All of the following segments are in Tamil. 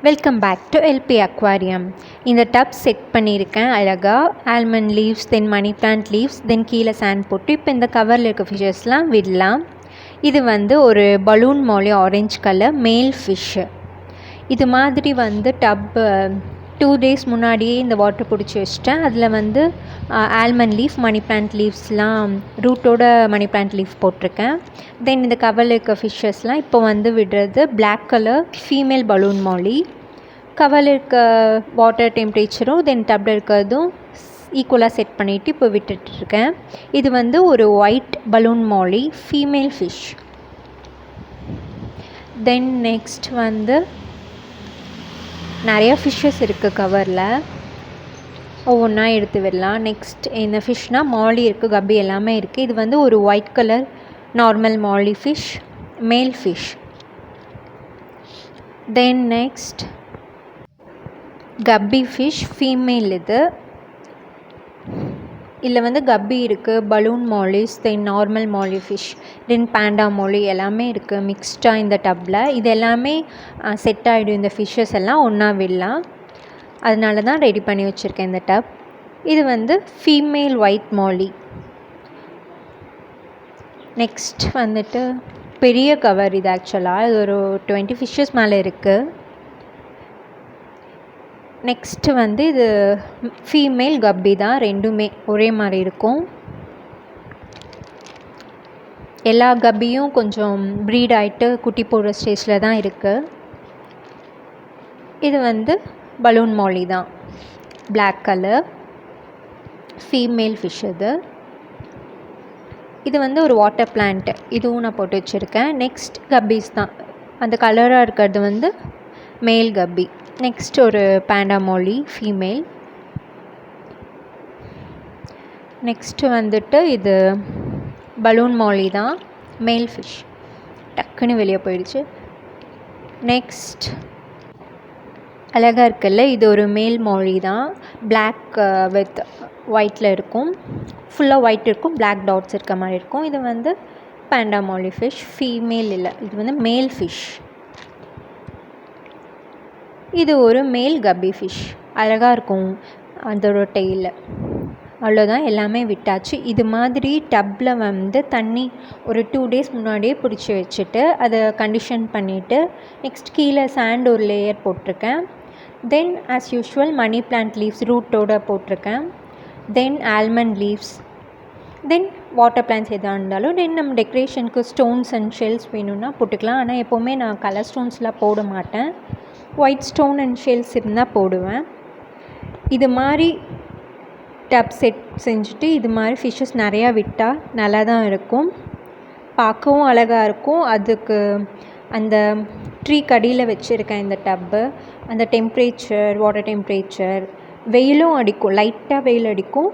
Welcome back to LP aquarium. இந்த டப் செட் பண்ணியிருக்கேன் அழகாக. Almond leaves, then money plant leaves, then கீழே சாண்ட் போட்டு இப்போ இந்த கவரில் இருக்க ஃபிஷ்ஷஸ்லாம் விடலாம். இது ஒரு பலூன் மாலி ஆரஞ்ச் கலர் மேல் ஃபிஷ்ஷு. இது மாதிரி டப்பு 2 days முன்னாடியே இந்த வாட்டர் பிடிச்சி வச்சிட்டேன். அதில் ஆல்மண்ட் லீஃப், மணி பிளான்ட் லீவ்ஸ்லாம் ரூட்டோட மணி பிளான்ட் லீஃப் போட்டிருக்கேன். தென் இந்த கவரில் இருக்க ஃபிஷ்ஷஸ்லாம் இப்போ விடுறது black colour female balloon molly. கவரில் இருக்க வாட்டர் டெம்பரேச்சரும் தென் டப்பில் இருக்கிறதும் ஈக்குவலாக செட் பண்ணிவிட்டு இப்போ விட்டுட்டுருக்கேன். இது ஒரு ஒயிட் பலூன் மாலி ஃபீமேல் ஃபிஷ். தென் நெக்ஸ்ட் நிறையா ஃபிஷ்ஷஸ் இருக்குது கவரில், ஒவ்வொன்றா எடுத்து விடலாம். நெக்ஸ்ட் இந்த ஃபிஷ்னால் மாலி இருக்குது, கப்பி எல்லாமே இருக்குது. இது ஒரு ஒயிட் கலர் நார்மல் மாலி ஃபிஷ், மேல் ஃபிஷ். தென் நெக்ஸ்ட் கப்பி ஃபிஷ் ஃபீமேல். இதில் கப்பி இருக்குது, பலூன் மாலிஸ், தென் நார்மல் மாலி ஃபிஷ், தென் பேண்டா மாலி எல்லாமே இருக்குது மிக்ஸ்டாக இந்த டப்பில். இது எல்லாமே செட் ஆகிடும். இந்த ஃபிஷ்ஷஸ் எல்லாம் ஒன்றா விடலாம். அதனால தான் ரெடி பண்ணி வச்சுருக்கேன் இந்த டப். இது ஃபீமேல் ஒயிட் மாலி. நெக்ஸ்ட் பெரிய கவர். இது ஆக்சுவலாக இது ஒரு 20 ஃபிஷ்ஷஸ் மேலே இருக்குது. நெக்ஸ்ட்டு இது ஃபீமேல் கப்பி தான், ரெண்டுமே ஒரே மாதிரி இருக்கும். எல்லா கப்பியும் கொஞ்சம் ப்ரீட் ஆகிட்டு குட்டி போடுற ஸ்டேஜில் தான் இருக்குது. இது பலூன் மாலி தான், பிளாக் கலர் ஃபீமேல் ஃபிஷ். இது ஒரு வாட்டர் பிளான்ட், இதுவும் நான் போட்டு வச்சுருக்கேன். நெக்ஸ்ட் கப்பீஸ் தான், அந்த கலராக இருக்கிறது மேல் கப்பி. நெக்ஸ்ட் ஒரு பேண்டா மாலி ஃபீமேல். நெக்ஸ்ட்டு இது பலூன் மாலி தான், மேல் ஃபிஷ். டக்குன்னு வெளியே போயிடுச்சு. நெக்ஸ்ட் அழகாக இருக்குல்ல, இது ஒரு மேல் மாலி தான். பிளாக் வித் ஒயிட்டில் இருக்கும், ஃபுல்லாக ஒயிட் இருக்கும், பிளாக் டாட்ஸ் இருக்க மாதிரி இருக்கும். இது பேண்டா மாலி ஃபிஷ் ஃபீமேல். இல்லை, இது மேல் ஃபிஷ். இது ஒரு மேல் கப்பி ஃபிஷ், அழகாக இருக்கும் அதோட டெய்லில். அவ்வளோதான், எல்லாமே விட்டாச்சு. இது மாதிரி டப்பில் தண்ணி ஒரு 2 days முன்னாடியே பிடிச்சி வச்சுட்டு அதை கண்டிஷன் பண்ணிவிட்டு நெக்ஸ்ட் கீழே சாண்ட் ஒரு லேயர் போட்டிருக்கேன். Then as usual money plant leaves ரூட்டோடு போட்டிருக்கேன். Then almond leaves, then water plants எதாக இருந்தாலும். தென் நம்ம டெக்கரேஷனுக்கு ஸ்டோன்ஸ் அண்ட் ஷெல்ஸ் வேணும்னா போட்டுக்கலாம். ஆனால் எப்போவுமே நான் கலர் ஸ்டோன்ஸ்லாம் போட மாட்டேன், ஒயிட் ஸ்டோன் அண்ட் ஷெல்ஸ் இருந்தால் போடுவேன். இது மாதிரி டப் செட் செஞ்சுட்டு இது மாதிரி ஃபிஷ்ஷஸ் நிறையா விட்டால் நல்லா தான் இருக்கும், பார்க்கவும் அழகாக இருக்கும். அதுக்கு அந்த ட்ரீ கடியில் வச்சுருக்கேன் இந்த டப்பு. அந்த டெம்ப்ரேச்சர், வாட்டர் டெம்ப்ரேச்சர், வெயிலும் அடிக்கும், லைட்டாக வெயில் அடிக்கும்,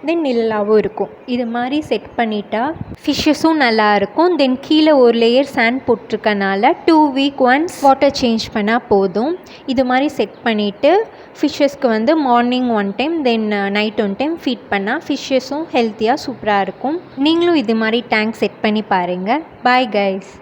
தென் நிழலாகவும் இருக்கும். இது மாதிரி செட் பண்ணிட்டா ஃபிஷ்ஷஸும் நல்லாயிருக்கும். தென் கீழே ஒரு லேயர் சாண்ட் போட்டிருக்கனால 2 week ஒன்ஸ் வாட்டர் சேஞ்ச் பண்ணால் போதும். இது மாதிரி செட் பண்ணிவிட்டு ஃபிஷ்ஷஸ்க்கு morning 1 time then night 1 time feed பண்ணால் ஃபிஷ்ஷஸும் ஹெல்த்தியாக சூப்பராக இருக்கும். நீங்களும் இது மாதிரி டேங்க் செட் பண்ணி பாருங்கள். Bye guys.